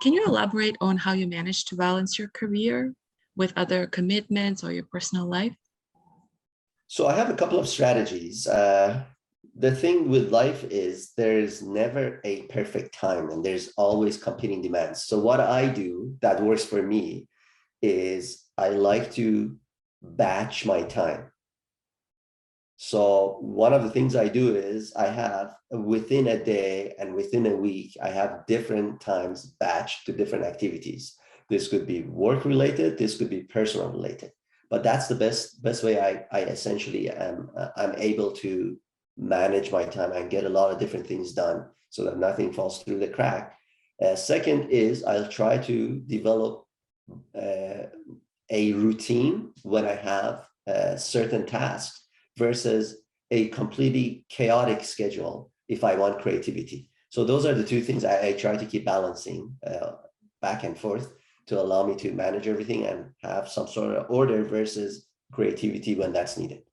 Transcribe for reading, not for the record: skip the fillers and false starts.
Can you elaborate on how you manage to balance your career with other commitments or your personal life? So I have a couple of strategies. The thing with life is there's never a perfect time and there's always competing demands. So what I do that works for me is I like to batch my time. So one of the things I do is I have within a day and within a week, I have different times batched to different activities. This could be work related, this could be personal related, but that's the best way I essentially am I'm able to manage my time and get a lot of different things done so that nothing falls through the crack. Second is I'll try to develop uh, a routine when I have certain tasks versus a completely chaotic schedule if I want creativity. So those are the two things I try to keep balancing back and forth to allow me to manage everything and have some sort of order versus creativity when that's needed.